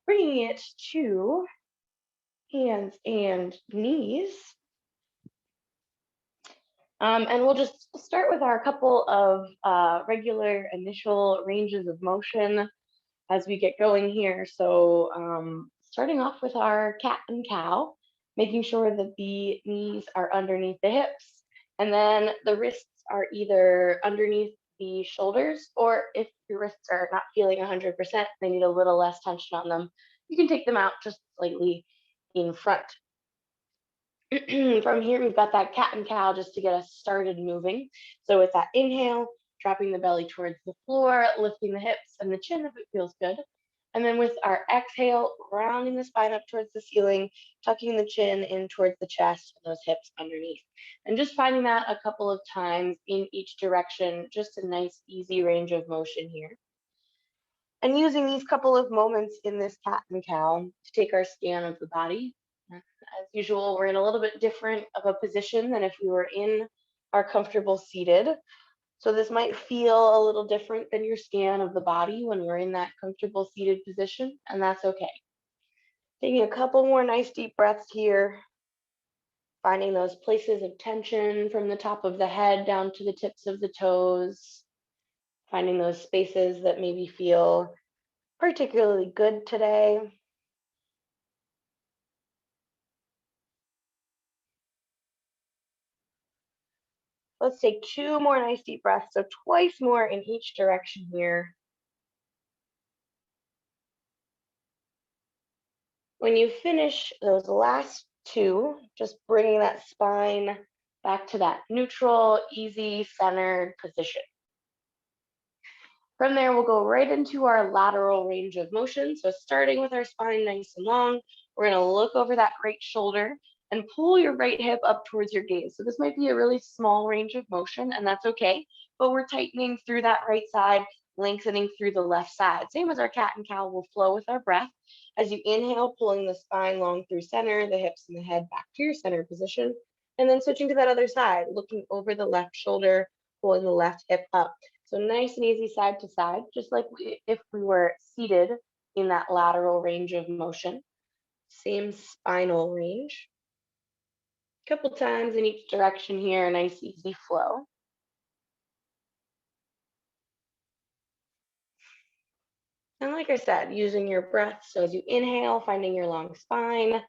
bringing it to hands and knees. And we'll just start with our couple of regular initial ranges of motion as we get going here. So starting off with our cat and cow, making sure that the knees are underneath the hips, and then the wrists are either underneath the shoulders, or if your wrists are not feeling 100%, they need a little less tension on them, you can take them out just slightly in front. From here, we've got that cat and cow just to get us started moving. So with that inhale, dropping the belly towards the floor, lifting the hips and the chin if it feels good. And then with our exhale, rounding the spine up towards the ceiling, tucking the chin in towards the chest and those hips underneath. And just finding that a couple of times in each direction, just a nice, easy range of motion here. And using these couple of moments in this cat and cow to take our scan of the body. As usual, we're in a little bit different of a position than if we were in our comfortable seated. So this might feel a little different than your scan of the body when we're in that comfortable seated position, and that's okay. Taking a couple more nice deep breaths here, finding those places of tension from the top of the head down to the tips of the toes, finding those spaces that maybe feel particularly good today. Let's take 2 more nice deep breaths, so twice more in each direction here. When you finish those last 2, just bringing that spine back to that neutral, easy, centered position. From there, we'll go right into our lateral range of motion. So starting with our spine nice and long, we're gonna look over that right shoulder and pull your right hip up towards your gaze. So this might be a really small range of motion, and that's okay, but we're tightening through that right side, lengthening through the left side. Same as our cat and cow will flow with our breath. As you inhale, pulling the spine long through center, the hips and the head back to your center position, and then switching to that other side, looking over the left shoulder, pulling the left hip up. So nice and easy side to side, just like if we were seated in that lateral range of motion. Same spinal range. A couple times in each direction here, nice easy flow. And like I said, using your breath. So as you inhale, finding your long spine.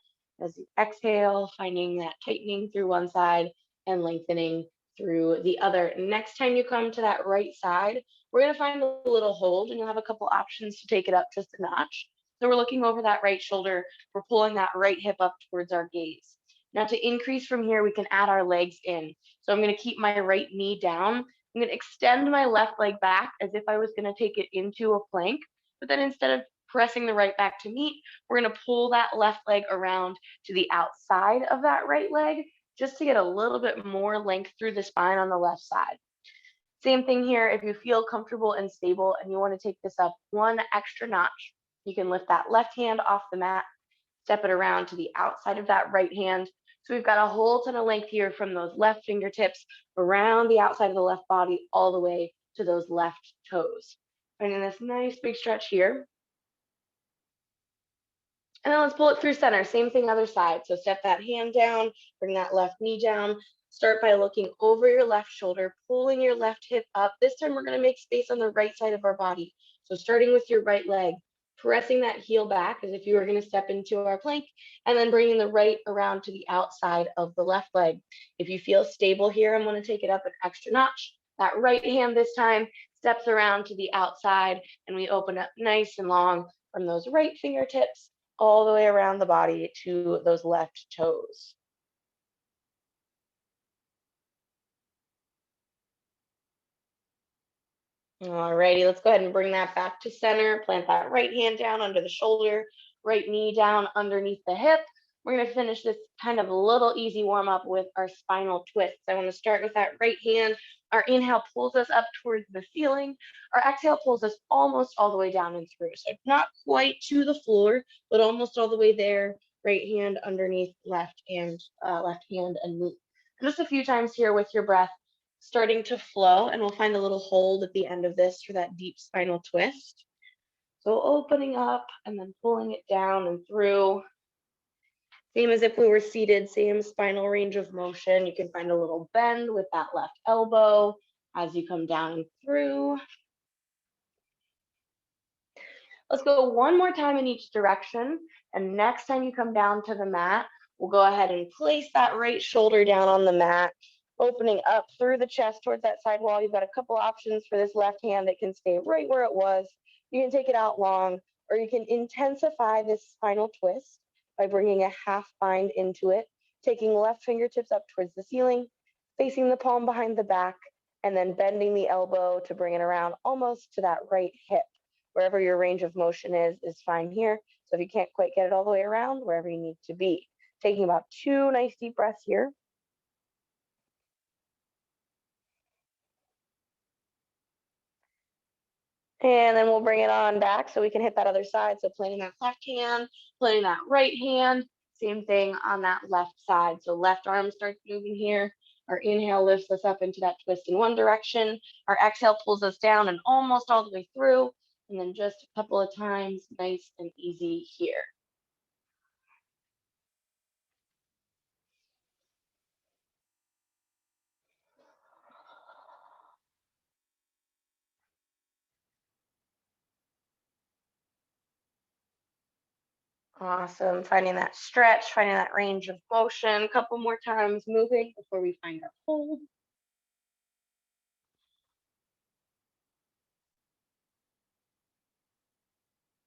As you exhale, finding that tightening through one side and lengthening through the other. Next time you come to that right side, we're going to find a little hold, and you'll have a couple options to take it up just a notch. So we're looking over that right shoulder. We're pulling that right hip up towards our gaze. Now to increase from here, we can add our legs in. So I'm going to keep my right knee down. I'm going to extend my left leg back as if I was going to take it into a plank. But then instead of pressing the right back to meet, we're going to pull that left leg around to the outside of that right leg just to get a little bit more length through the spine on the left side. Same thing here. If you feel comfortable and stable and you want to take this up one extra notch, you can lift that left hand off the mat, step it around to the outside of that right hand. So we've got a whole ton of length here from those left fingertips around the outside of the left body all the way to those left toes. Finding this nice big stretch here. And then let's pull it through center. Same thing, other side. So step that hand down, bring that left knee down. Start by looking over your left shoulder, pulling your left hip up. This time we're going to make space on the right side of our body. So starting with your right leg, pressing that heel back as if you were going to step into our plank, and then bringing the right around to the outside of the left leg. If you feel stable here, I'm going to take it up an extra notch. That right hand this time steps around to the outside, and we open up nice and long from those right fingertips all the way around the body to those left toes. Alrighty, let's go ahead and bring that back to center. Plant that right hand down under the shoulder, right knee down underneath the hip. We're going to finish this kind of a little easy warm up with our spinal twists. I want to start with that right hand. Our inhale pulls us up towards the ceiling. Our exhale pulls us almost all the way down and through. So not quite to the floor, but almost all the way there. Right hand underneath left hand and knee. And just a few times here with your breath starting to flow, and we'll find a little hold at the end of this for that deep spinal twist. So opening up and then pulling it down and through. Same as if we were seated, same spinal range of motion. You can find a little bend with that left elbow as you come down and through. Let's go one more time in each direction. And next time you come down to the mat, we'll go ahead and place that right shoulder down on the mat, opening up through the chest towards that side wall. You've got a couple options for this left hand. It can stay right where it was. You can take it out long, or you can intensify this spinal twist by bringing a half bind into it, taking left fingertips up towards the ceiling, facing the palm behind the back, and then bending the elbow to bring it around almost to that right hip. Wherever your range of motion is fine here. So if you can't quite get it all the way around, wherever you need to be. Taking about 2 nice deep breaths here. And then we'll bring it on back so we can hit that other side. So planting that left hand, planting that right hand, same thing on that left side. So left arm starts moving here. Our inhale lifts us up into that twist in one direction. Our exhale pulls us down and almost all the way through. And then just a couple of times, nice and easy here. Awesome. Finding that stretch, finding that range of motion. A couple more times moving before we find our hold.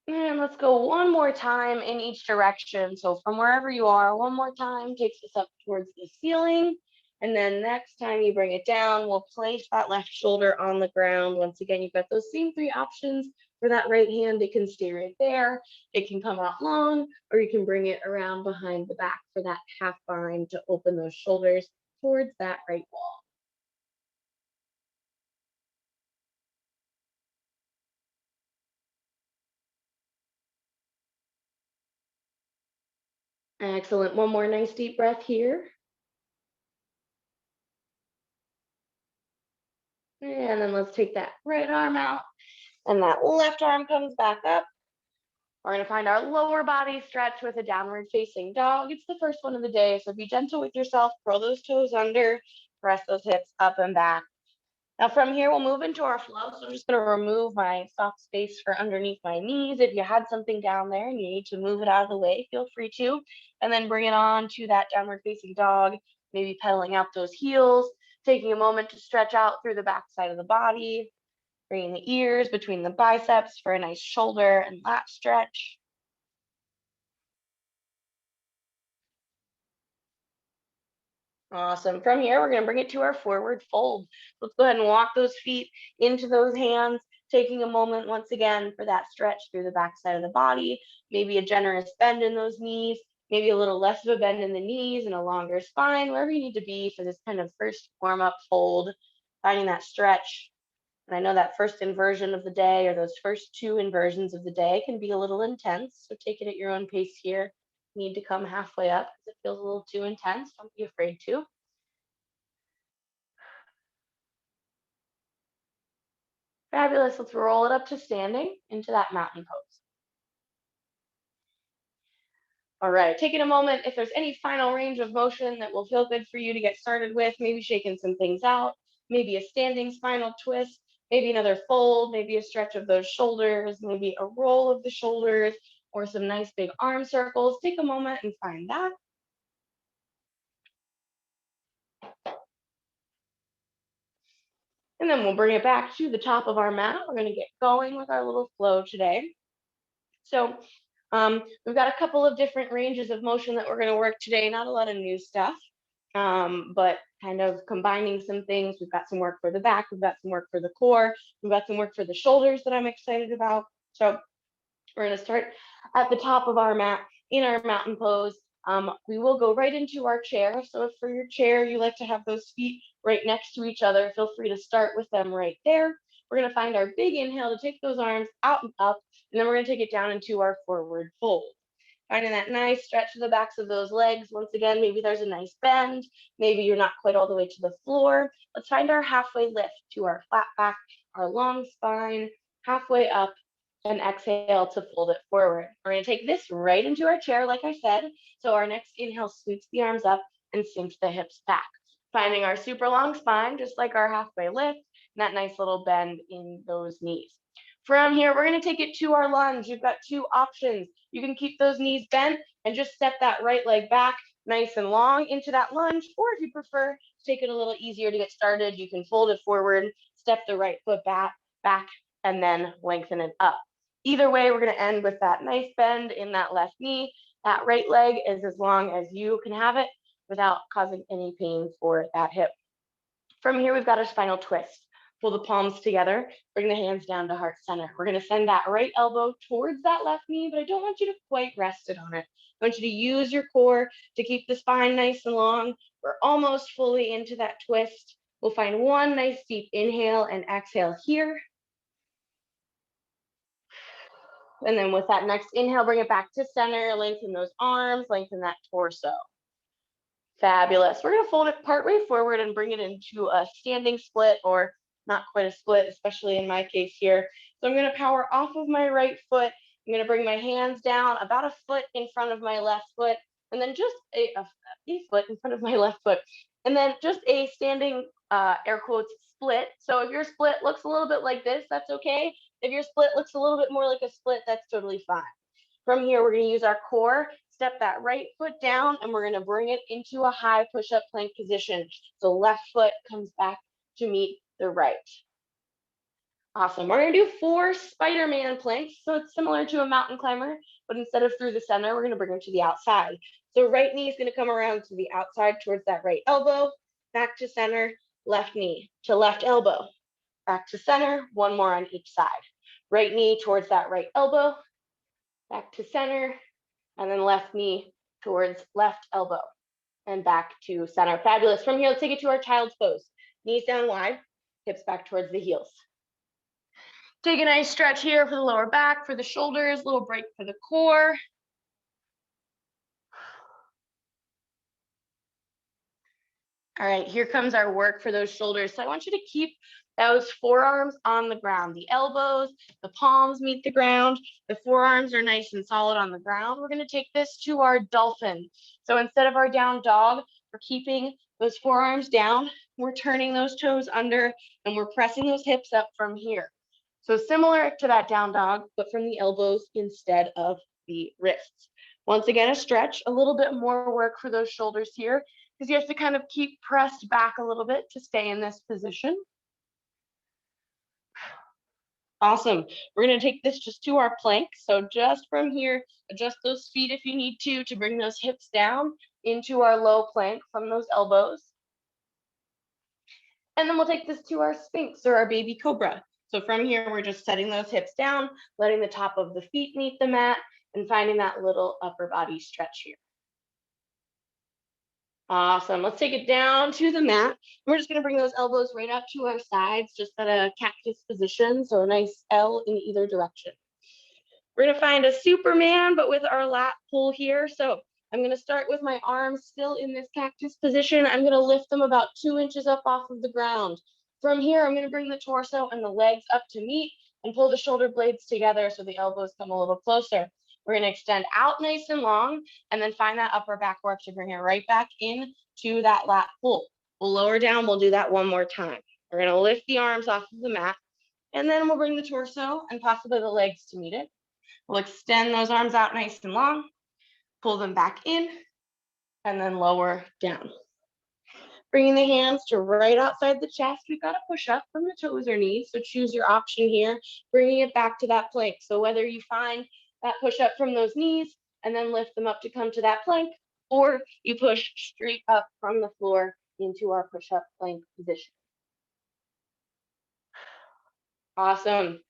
And let's go one more time in each direction. So from wherever you are, one more time takes us up towards the ceiling. And then next time you bring it down, we'll place that left shoulder on the ground. Once again, you've got those same 3 options for that right hand. It can stay right there. It can come out long, or you can bring it around behind the back for that half bind to open those shoulders towards that right wall. Excellent. One more nice deep breath here. And then let's take that right arm out and that left arm comes back up. We're going to find our lower body stretch with a downward facing dog. It's the first one of the day, so be gentle with yourself. Curl those toes under, press those hips up and back. Now from here, we'll move into our flow. So I'm just going to remove my soft space for underneath my knees. If you had something down there and you need to move it out of the way, feel free to. And then bring it on to that downward facing dog, maybe pedaling out those heels, taking a moment to stretch out through the back side of the body, bringing the ears between the biceps for a nice shoulder and lat stretch. Awesome. From here, we're going to bring it to our forward fold. Let's go ahead and walk those feet into those hands, taking a moment once again for that stretch through the back side of the body, maybe a generous bend in those knees, maybe a little less of a bend in the knees and a longer spine, wherever you need to be for this kind of first warm-up fold, finding that stretch. And I know that first inversion of the day or those first 2 inversions of the day can be a little intense. So take it at your own pace here. You need to come halfway up if it feels a little too intense. Don't be afraid to. Fabulous. Let's roll it up to standing into that mountain pose. All right, taking a moment, if there's any final range of motion that will feel good for you to get started with, maybe shaking some things out, maybe a standing spinal twist, maybe another fold, maybe a stretch of those shoulders, maybe a roll of the shoulders, or some nice big arm circles. Take a moment and find that. And then we'll bring it back to the top of our mat. We're going to get going with our little flow today. So we've got a couple of different ranges of motion that we're going to work today. Not a lot of new stuff, but kind of combining some things. We've got some work for the back. We've got some work for the core. We've got some work for the shoulders that I'm excited about. So we're going to start at the top of our mat in our mountain pose. We will go right into our chair. So if for your chair, you like to have those feet right next to each other, feel free to start with them right there. We're going to find our big inhale to take those arms out and up, and then we're going to take it down into our forward fold. Finding that nice stretch to the backs of those legs. Once again, maybe there's a nice bend. Maybe you're not quite all the way to the floor. Let's find our halfway lift to our flat back, our long spine, halfway up and exhale to fold it forward. We're going to take this right into our chair, like I said. So our next inhale sweeps the arms up and sinks the hips back, finding our super long spine, just like our halfway lift, and that nice little bend in those knees. From here, we're going to take it to our lunge. You've got two options. You can keep those knees bent and just step that right leg back nice and long into that lunge, or if you prefer to take it a little easier to get started, you can fold it forward, step the right foot back, and then lengthen it up. Either way, we're going to end with that nice bend in that left knee. That right leg is as long as you can have it without causing any pain for that hip. From here, we've got a spinal twist. Pull the palms together, bring the hands down to heart center. We're going to send that right elbow towards that left knee, but I don't want you to quite rest it on it. I want you to use your core to keep the spine nice and long. We're almost fully into that twist. We'll find one nice deep inhale and exhale here. And then with that next inhale, bring it back to center, lengthen those arms, lengthen that torso. Fabulous. We're going to fold it partway forward and bring it into a standing split, or not quite a split, especially in my case here. So I'm going to power off of my right foot. I'm going to bring my hands down about a foot in front of my left foot, and then just a foot in front of my left foot. And then just a standing, air quotes, split. So if your split looks a little bit like this, that's okay. If your split looks a little bit more like a split, that's totally fine. From here, we're going to use our core, step that right foot down, and we're going to bring it into a high push-up plank position. So left foot comes back to meet the right. Awesome. We're going to do 4 Spiderman planks. So it's similar to a mountain climber, but instead of through the center, we're going to bring them to the outside. So right knee is going to come around to the outside towards that right elbow, back to center, left knee to left elbow, back to center, one more on each side. Right knee towards that right elbow, back to center, and then left knee towards left elbow and back to center. Fabulous. From here, let's take it to our child's pose. Knees down wide, hips back towards the heels. Take a nice stretch here for the lower back, for the shoulders, little break for the core. All right, here comes our work for those shoulders. So I want you to keep those forearms on the ground. The elbows, the palms meet the ground. The forearms are nice and solid on the ground. We're going to take this to our dolphin. So instead of our down dog, we're keeping those forearms down. We're turning those toes under, and we're pressing those hips up from here. So similar to that down dog, but from the elbows instead of the wrists. Once again, a stretch, a little bit more work for those shoulders here, because you have to kind of keep pressed back a little bit to stay in this position. Awesome. We're going to take this just to our plank. So just from here, adjust those feet if you need to bring those hips down into our low plank from those elbows. And then we'll take this to our Sphinx, or our baby Cobra. So from here, we're just setting those hips down, letting the top of the feet meet the mat, and finding that little upper body stretch here. Awesome. Let's take it down to the mat. We're just going to bring those elbows right up to our sides, just at a cactus position. So a nice L in either direction. We're going to find a Superman, but with our lat pull here. So I'm going to start with my arms still in this cactus position. I'm going to lift them about 2 inches up off of the ground. From here, I'm going to bring the torso and the legs up to meet and pull the shoulder blades together so the elbows come a little closer. We're going to extend out nice and long, and then find that upper back work to bring it right back in to that lat pull. We'll lower down. We'll do that one more time. We're going to lift the arms off of the mat, and then we'll bring the torso and possibly the legs to meet it. We'll extend those arms out nice and long, pull them back in, and then lower down. Bringing the hands to right outside the chest. We've got a push up from the toes or knees, so choose your option here, bringing it back to that plank. So whether you find that push up from those knees and then lift them up to come to that plank, or you push straight up from the floor into our push up plank position. Awesome.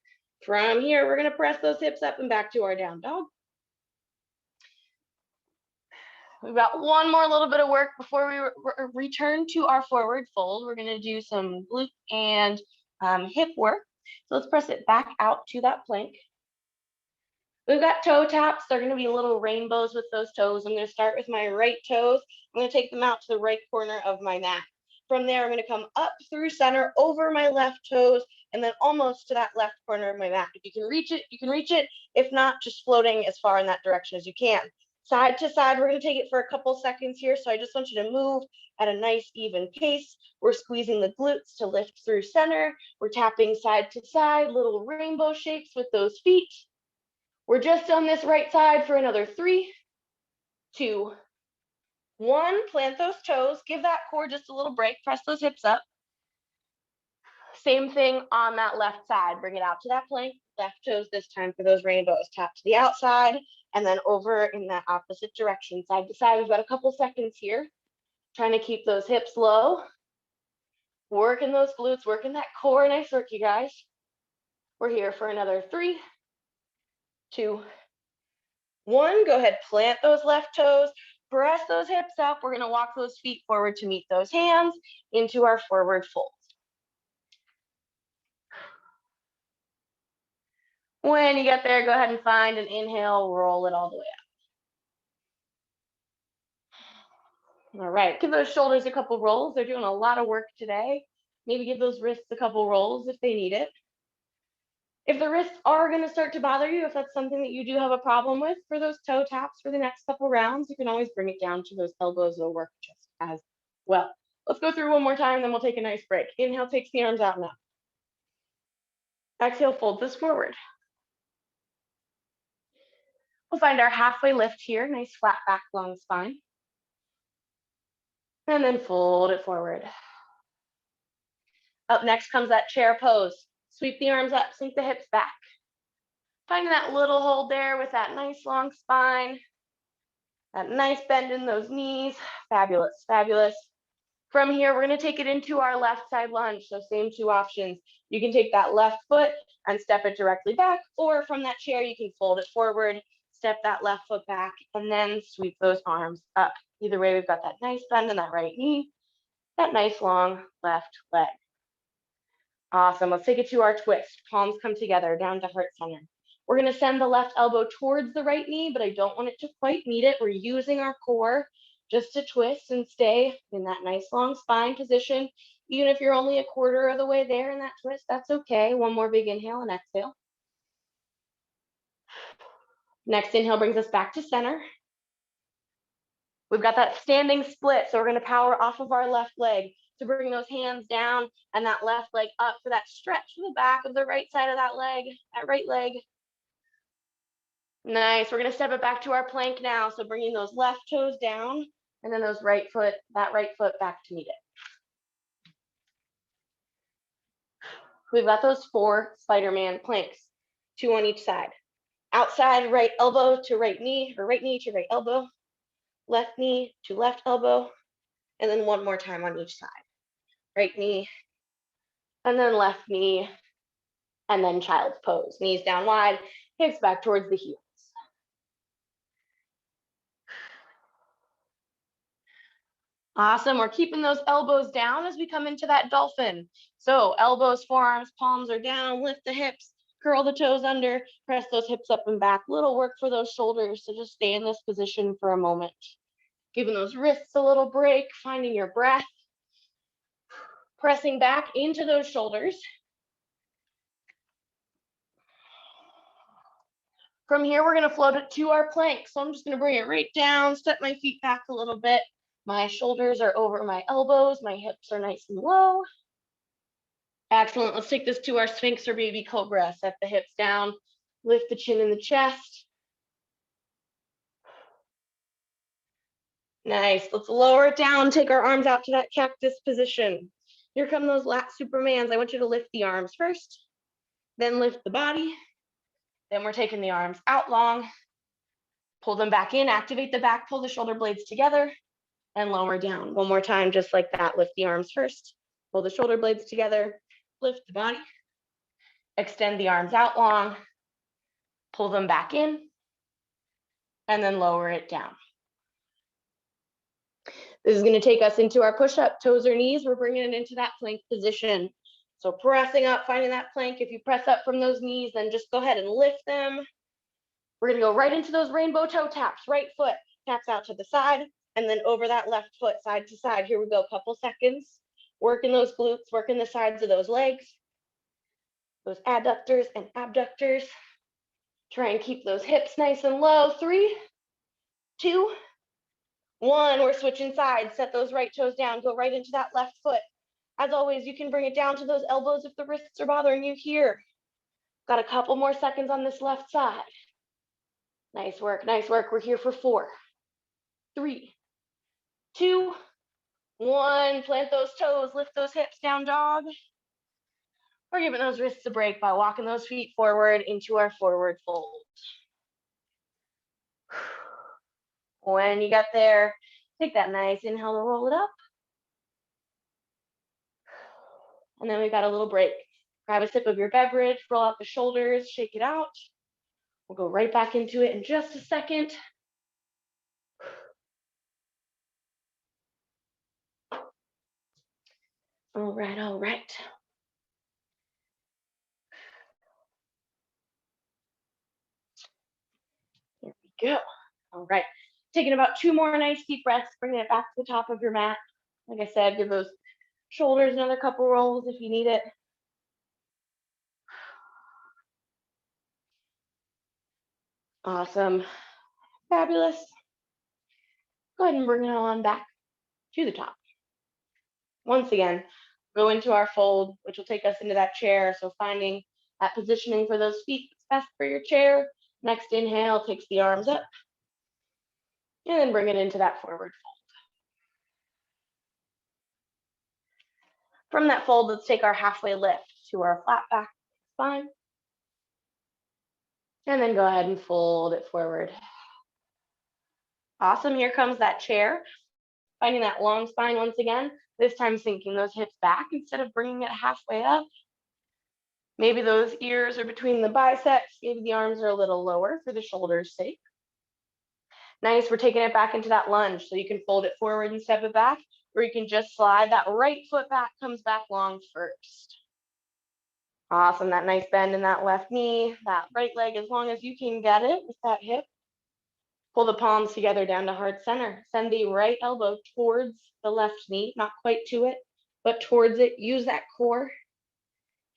From here, we're going to press those hips up and back to our down dog. We've got one more little bit of work before we return to our forward fold. We're going to do some glute and hip work. So let's press it back out to that plank. We've got toe taps. They're going to be little rainbows with those toes. I'm going to start with my right toes. I'm going to take them out to the right corner of my mat. From there, I'm going to come up through center over my left toes and then almost to that left corner of my mat. If you can reach it, you can reach it. If not, just floating as far in that direction as you can. Side to side, we're going to take it for a couple seconds here. So I just want you to move at a nice even pace. We're squeezing the glutes to lift through center. We're tapping side to side, little rainbow shapes with those feet. We're just on this right side for another 3, 2, 1. Plant those toes. Give that core just a little break. Press those hips up. Same thing on that left side. Bring it out to that plank. Left toes this time for those rainbows. Tap to the outside and then over in that opposite direction, side to side. We've got a couple seconds here. Trying to keep those hips low. Working those glutes, working that core. Nice work, you guys. We're here for another 3, 2, 1. Go ahead, plant those left toes. Press those hips up. We're going to walk those feet forward to meet those hands into our forward fold. When you get there, go ahead and find an inhale, roll it all the way up. All right, give those shoulders a couple rolls. They're doing a lot of work today. Maybe give those wrists a couple rolls if they need it. If the wrists are going to start to bother you, if that's something that you do have a problem with for those toe taps for the next couple rounds, you can always bring it down to those elbows. It'll work just as well. Let's go through one more time, then we'll take a nice break. Inhale, takes the arms out now. Exhale, fold this forward. We'll find our halfway lift here, nice flat back, long spine. And then fold it forward. Up next comes that chair pose. Sweep the arms up, sink the hips back. Finding that little hold there with that nice long spine, that nice bend in those knees. Fabulous, fabulous. From here, we're going to take it into our left side lunge. So same 2 options. You can take that left foot and step it directly back, or from that chair, you can fold it forward, step that left foot back, and then sweep those arms up. Either way, we've got that nice bend in that right knee, that nice long left leg. Awesome. Let's take it to our twist. Palms come together down to heart center. We're going to send the left elbow towards the right knee, but I don't want it to quite meet it. We're using our core just to twist and stay in that nice long spine position. Even if you're only a quarter of the way there in that twist, that's okay. One more big inhale and exhale. Next inhale brings us back to center. We've got that standing split, so we're going to power off of our left leg to bring those hands down and that left leg up for that stretch to the back of the right side of that leg, that right leg. Nice. We're going to step it back to our plank now. So bringing those left toes down and then those right foot back to meet it. We've got those 4 Spiderman planks, 2 on each side. Outside right elbow to right knee, or right knee to right elbow, left knee to left elbow, and then one more time on each side. Right knee, and then left knee, and then child's pose. Knees down wide, hips back towards the heels. Awesome. We're keeping those elbows down as we come into that dolphin. So elbows, forearms, palms are down, lift the hips, curl the toes under, press those hips up and back. Little work for those shoulders. So just stay in this position for a moment. Giving those wrists a little break, finding your breath. Pressing back into those shoulders. From here, we're going to float it to our plank. So I'm just going to bring it right down, step my feet back a little bit. My shoulders are over my elbows. My hips are nice and low. Excellent. Let's take this to our Sphinx or baby Cobra. Set the hips down, lift the chin in the chest. Nice. Let's lower it down, take our arms out to that cactus position. Here come those lat Supermans. I want you to lift the arms first, then lift the body. Then we're taking the arms out long, pull them back in, activate the back, pull the shoulder blades together, and lower down. One more time, just like that. Lift the arms first, pull the shoulder blades together, lift the body, extend the arms out long, pull them back in, and then lower it down. This is going to take us into our push-up, toes or knees. We're bringing it into that plank position. So pressing up, finding that plank. If you press up from those knees, then just go ahead and lift them. We're going to go right into those rainbow toe taps. Right foot taps out to the side, and then over that left foot, side to side. Here we go, couple seconds. Working those glutes, working the sides of those legs. those adductors and abductors. Try and keep those hips nice and low. 3, 2, 1. We're switching sides. Set those right toes down. Go right into that left foot. As always, you can bring it down to those elbows if the wrists are bothering you here. Got a couple more seconds on this left side. Nice work, nice work. We're here for 4, 3, 2, 1. Plant those toes, lift those hips, down dog. We're giving those wrists a break by walking those feet forward into our forward fold. When you get there, take that nice inhale to roll it up. And then we've got a little break. Grab a sip of your beverage, roll out the shoulders, shake it out. We'll go right back into it in just a second. All right, all right. Here we go. All right. Taking about 2 more nice deep breaths, bringing it back to the top of your mat. Like I said, give those shoulders another couple rolls if you need it. Awesome. Fabulous. Go ahead and bring it on back to the top. Once again, go into our fold, which will take us into that chair. So finding that positioning for those feet that's best for your chair. Next inhale takes the arms up. And then bring it into that forward fold. From that fold, let's take our halfway lift to our flat back spine. And then go ahead and fold it forward. Awesome, here comes that chair. Finding that long spine once again, this time sinking those hips back instead of bringing it halfway up. Maybe those ears are between the biceps, maybe the arms are a little lower for the shoulders' sake. Nice, we're taking it back into that lunge, so you can fold it forward and step it back, or you can just slide that right foot back, comes back long first. Awesome, that nice bend in that left knee, that right leg, as long as you can get it with that hip. Pull the palms together down to heart center. Send the right elbow towards the left knee, not quite to it, but towards it. Use that core.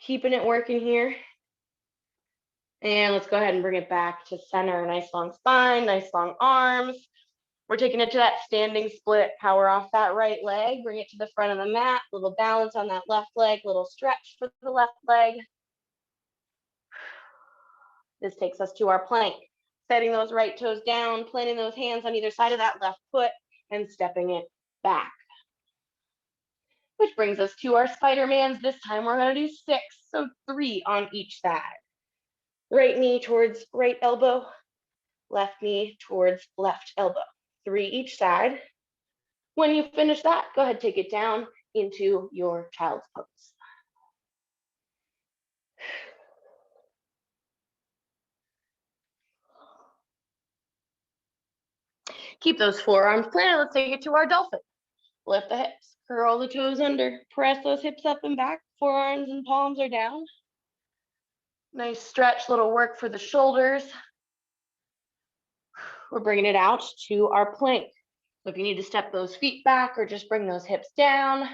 Keeping it working here. And let's go ahead and bring it back to center. Nice long spine, nice long arms. We're taking it to that standing split. Power off that right leg. Bring it to the front of the mat. Little balance on that left leg. Little stretch for the left leg. This takes us to our plank. Setting those right toes down, planting those hands on either side of that left foot, and stepping it back. Which brings us to our Spidermans. This time we're going to do 6, so 3 on each side. Right knee towards right elbow, left knee towards left elbow. 3 each side. When you finish that, go ahead, take it down into your child's pose. Keep those forearms planted. Let's take it to our dolphin. Lift the hips, curl the toes under, press those hips up and back. Forearms and palms are down. Nice stretch, little work for the shoulders. We're bringing it out to our plank. So if you need to step those feet back or just bring those hips down,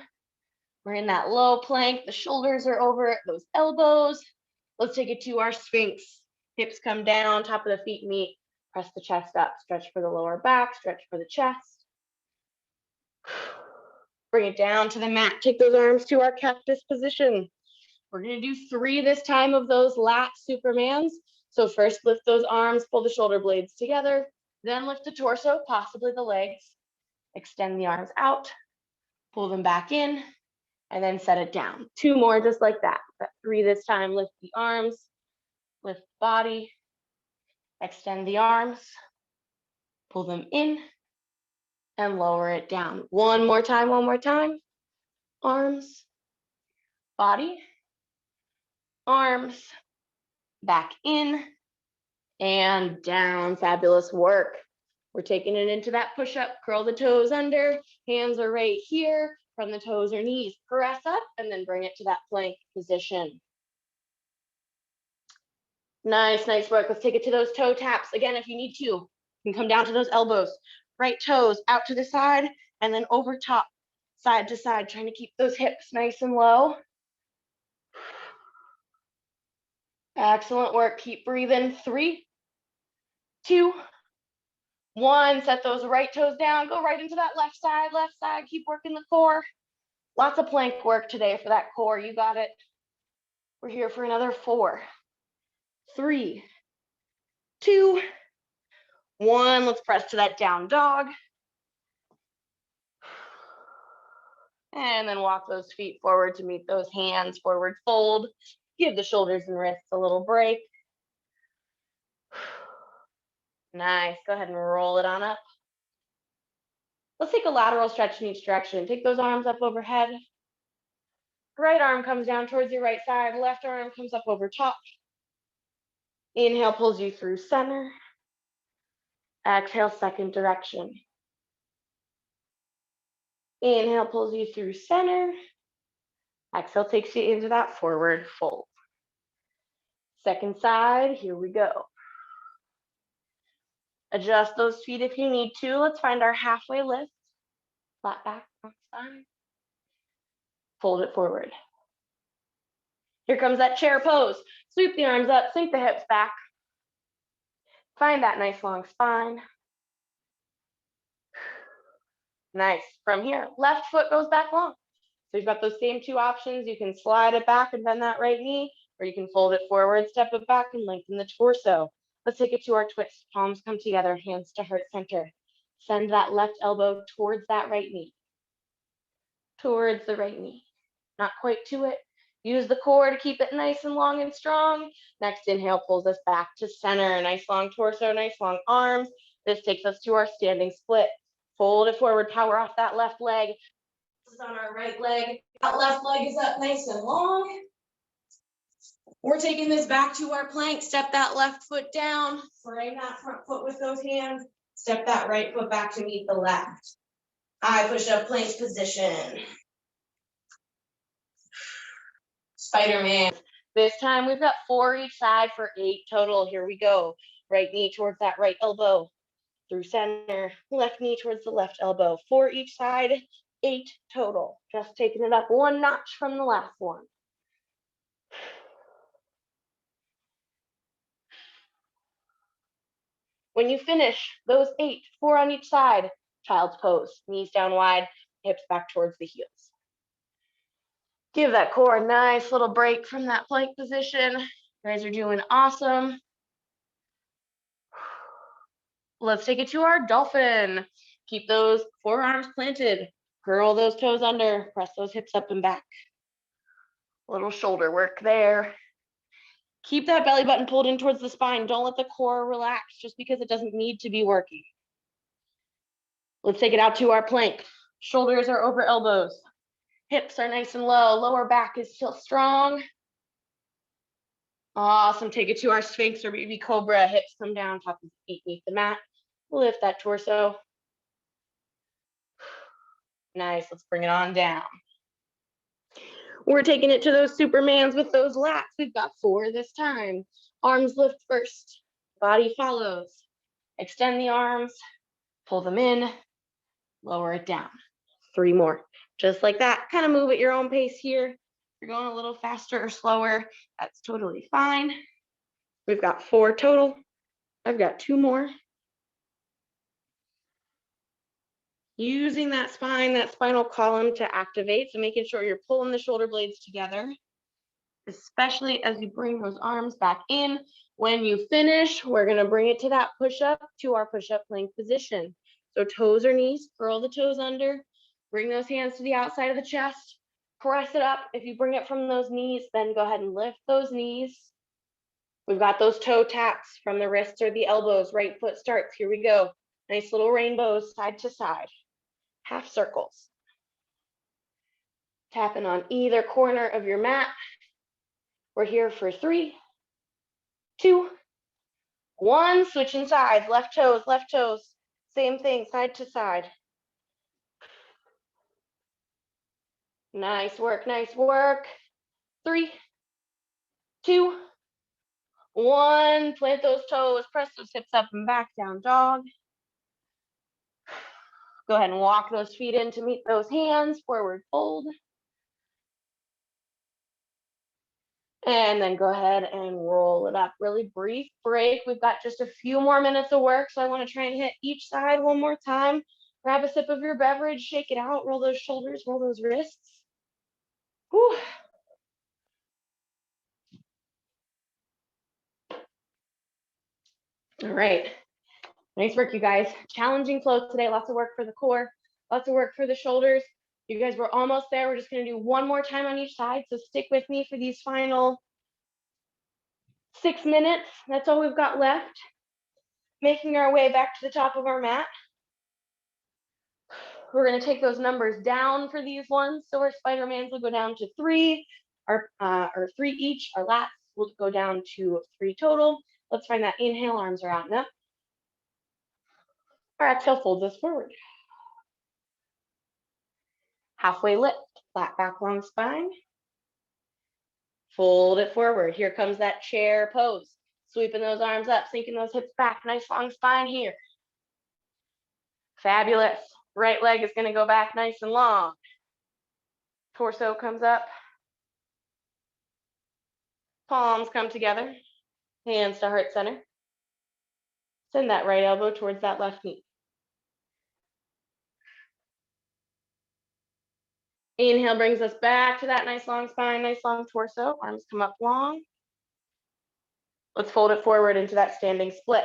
we're in that low plank. The shoulders are over those elbows. Let's take it to our Sphinx. Hips come down, top of the feet meet. Press the chest up, stretch for the lower back, stretch for the chest. Bring it down to the mat. Take those arms to our cactus position. We're going to do 3 this time of those lat Supermans. So first lift those arms, pull the shoulder blades together, then lift the torso, possibly the legs. Extend the arms out, pull them back in, and then set it down. 2 more just like that. But 3 this time. Lift the arms, lift the body, extend the arms, pull them in, and lower it down. One more time. Arms, body, arms, back in, and down. Fabulous work. We're taking it into that push-up. Curl the toes under. Hands are right here. From the toes or knees. Press up, and then bring it to that plank position. Nice, nice work. Let's take it to those toe taps. Again, if you need to, you can come down to those elbows. Right toes out to the side, and then over top, side to side, trying to keep those hips nice and low. Excellent work. Keep breathing. 3, 2, 1. Set those right toes down. Go right into that left side, left side. Keep working the core. Lots of plank work today for that core. You got it. We're here for another 4, 3, 2, 1. Let's press to that down dog. And then walk those feet forward to meet those hands. Forward fold. Give the shoulders and wrists a little break. Nice. Go ahead and roll it on up. Let's take a lateral stretch in each direction. Take those arms up overhead. Right arm comes down towards your right side. Left arm comes up over top. Inhale pulls you through center. Exhale, second direction. Inhale pulls you through center. Exhale takes you into that forward fold. Second side, here we go. Adjust those feet if you need to. Let's find our halfway lift. Flat back, long spine. Fold it forward. Here comes that chair pose. Sweep the arms up, sink the hips back. Find that nice long spine. Nice. From here, left foot goes back long. So you've got those same 2 options. You can slide it back and bend that right knee, or you can fold it forward, step it back, and lengthen the torso. Let's take it to our twist. Palms come together, hands to heart center. Send that left elbow towards that right knee. Towards the right knee. Not quite to it. Use the core to keep it nice and long and strong. Next inhale pulls us back to center. Nice long torso, nice long arms. This takes us to our standing split. Fold it forward, power off that left leg. This is on our right leg. That left leg is up nice and long. We're taking this back to our plank. Step that left foot down. Frame that front foot with those hands. Step that right foot back to meet the left. High push-up plank position. Spiderman. This time we've got 4 each side for 8 total. Here we go. Right knee towards that right elbow. Through center. Left knee towards the left elbow. 4 each side, 8 total. Just taking it up 1 notch from the last one. When you finish those 8, 4 on each side, child's pose. Knees down wide, hips back towards the heels. Give that core a nice little break from that plank position. You guys are doing awesome. Let's take it to our dolphin. Keep those forearms planted. Curl those toes under. Press those hips up and back. A little shoulder work there. Keep that belly button pulled in towards the spine. Don't let the core relax just because it doesn't need to be working. Let's take it out to our plank. Shoulders are over elbows. Hips are nice and low. Lower back is still strong. Awesome. Take it to our Sphinx or baby Cobra. Hips come down, top of the feet meet the mat. Lift that torso. Nice. Let's bring it on down. We're taking it to those Supermans with those lats. We've got 4 this time. Arms lift first. Body follows. Extend the arms. Pull them in. Lower it down. 3 more. Just like that. Kind of move at your own pace here. If you're going a little faster or slower, that's totally fine. We've got 4 total. I've got 2 more. Using that spine, that spinal column to activate. So making sure you're pulling the shoulder blades together, especially as you bring those arms back in. When you finish, we're going to bring it to that push-up, to our push-up plank position. So toes or knees, curl the toes under, bring those hands to the outside of the chest, press it up. If you bring it from those knees, then go ahead and lift those knees. We've got those toe taps from the wrists or the elbows. Right foot starts. Here we go. Nice little rainbows side to side. Half circles. Tapping on either corner of your mat. We're here for 3, 2, 1. Switching sides. Left toes, left toes. Same thing, side to side. Nice work, nice work. 3, 2, 1. Plant those toes. Press those hips up and back. Down dog. Go ahead and walk those feet in to meet those hands. Forward fold. And then go ahead and roll it up. Really brief break. We've got just a few more minutes of work, so I want to try and hit each side one more time. Grab a sip of your beverage, shake it out, roll those shoulders, roll those wrists. Whew. All right. Nice work, you guys. Challenging flow today. Lots of work for the core, lots of work for the shoulders. You guys, we're almost there. We're just going to do one more time on each side. So stick with me for these final 6 minutes. That's all we've got left. Making our way back to the top of our mat. We're going to take those numbers down for these ones. So our Spidermans will go down to 3, or 3 each. Our lats will go down to 3 total. Let's find that inhale, arms are out and up. Our exhale folds us forward. Halfway lift, flat back, long spine. Fold it forward. Here comes that chair pose. Sweeping those arms up, sinking those hips back. Nice long spine here. Fabulous. Right leg is going to go back nice and long. Torso comes up. Palms come together. Hands to heart center. Send that right elbow towards that left knee. Inhale brings us back to that nice long spine, nice long torso. Arms come up long. Let's fold it forward into that standing split.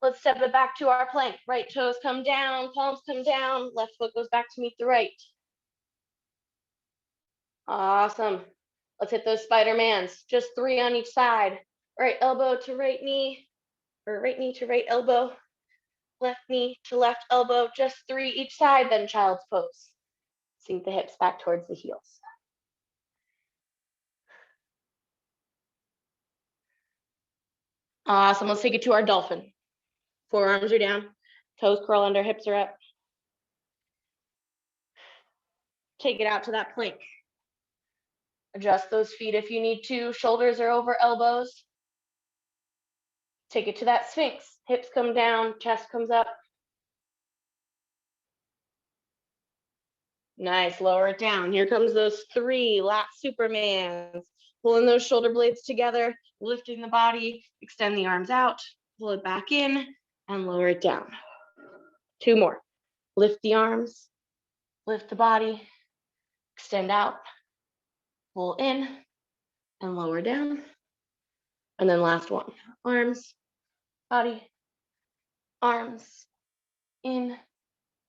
Let's step it back to our plank. Right toes come down, palms come down, left foot goes back to meet the right. Awesome. Let's hit those Spidermans. Just 3 on each side. Right elbow to right knee, or right knee to right elbow. Left knee to left elbow. Just 3 each side, then child's pose. Sink the hips back towards the heels. Awesome. Let's take it to our dolphin. Forearms are down. Toes curl under, hips are up. Take it out to that plank. Adjust those feet if you need to. Shoulders are over elbows. Take it to that Sphinx. Hips come down, chest comes up. Nice, lower it down. Here comes those 3 lat Supermans. Pulling those shoulder blades together, lifting the body, extend the arms out, pull it back in, and lower it down. 2 more. Lift the arms, lift the body, extend out, pull in, and lower down. And then last one. Arms, body, arms, in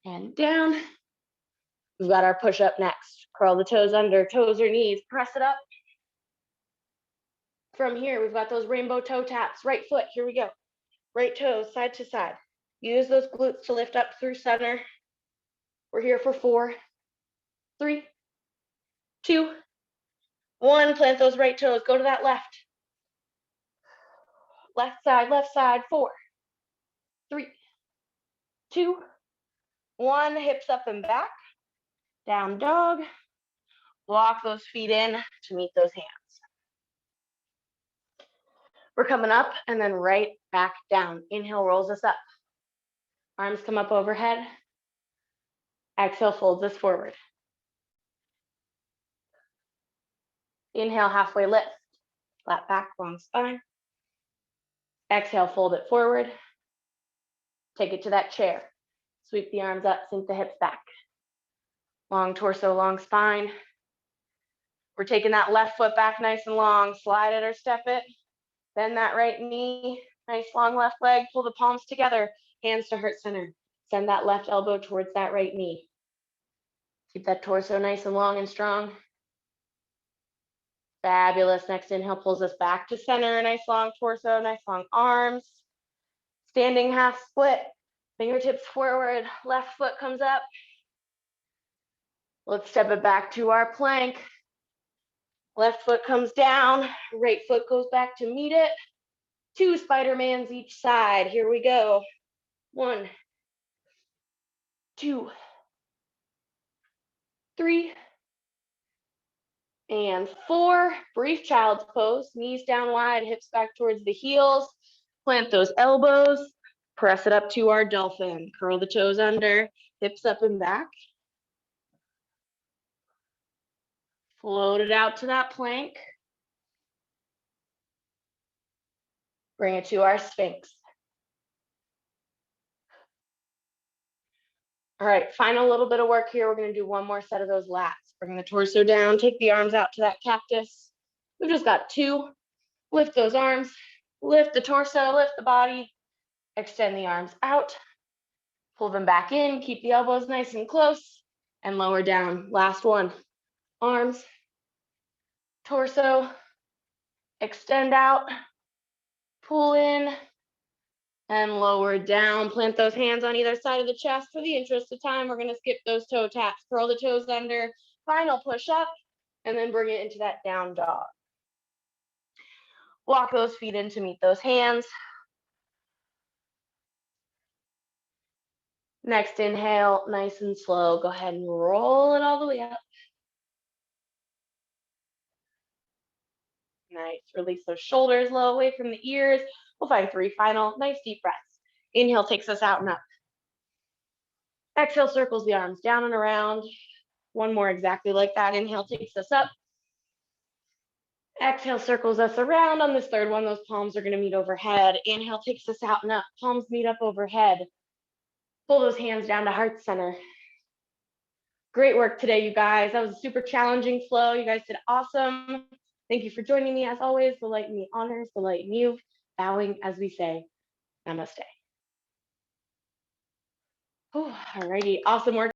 and down. We've got our push-up next. Curl the toes under, toes or knees, press it up. From here, we've got those rainbow toe taps. Right foot, here we go. Right toes, side to side. Use those glutes to lift up through center. We're here for 4, 3, 2, 1. Plant those right toes. Go to that left. Left side, 4, 3, 2, 1. Hips up and back. Down dog. Walk those feet in to meet those hands. We're coming up and then right back down. Inhale rolls us up. Arms come up overhead. Exhale folds us forward. Inhale, halfway lift. Flat back, long spine. Exhale, fold it forward. Take it to that chair. Sweep the arms up, sink the hips back. Long torso, long spine. We're taking that left foot back nice and long. Slide it or step it. Bend that right knee. Nice long left leg. Pull the palms together. Hands to heart center. Send that left elbow towards that right knee. Keep that torso nice and long and strong. Fabulous. Next inhale pulls us back to center. Nice long torso, nice long arms. Standing half split. Fingertips forward. Left foot comes up. Let's step it back to our plank. Left foot comes down. Right foot goes back to meet it. 2 Spidermans each side. Here we go. 1, 2, 3, and 4. Brief child's pose. Knees down wide, hips back towards the heels. Plant those elbows. Press it up to our dolphin. Curl the toes under, hips up and back. Float it out to that plank. Bring it to our Sphinx. All right, final little bit of work here. We're going to do one more set of those lats. Bring the torso down, take the arms out to that cactus. We've just got 2. Lift those arms, lift the torso, lift the body, extend the arms out, pull them back in, keep the elbows nice and close, and lower down. Last one. Arms, torso, extend out, pull in, and lower down. Plant those hands on either side of the chest. For the interest of time, we're going to skip those toe taps. Curl the toes under, final push up, and then bring it into that down dog. Walk those feet in to meet those hands. Next inhale, nice and slow. Go ahead and roll it all the way up. Nice. Release those shoulders low away from the ears. We'll find 3 final nice deep breaths. Inhale takes us out and up. Exhale circles the arms down and around. One more exactly like that. Inhale takes us up. Exhale circles us around. On this third one, those palms are going to meet overhead. Inhale takes us out and up. Palms meet up overhead. Pull those hands down to heart center. Great work today, you guys. That was a super challenging flow. You guys did awesome. Thank you for joining me. As always, the light in me honors the light in you. Bowing as we say, namaste. Alrighty, awesome work.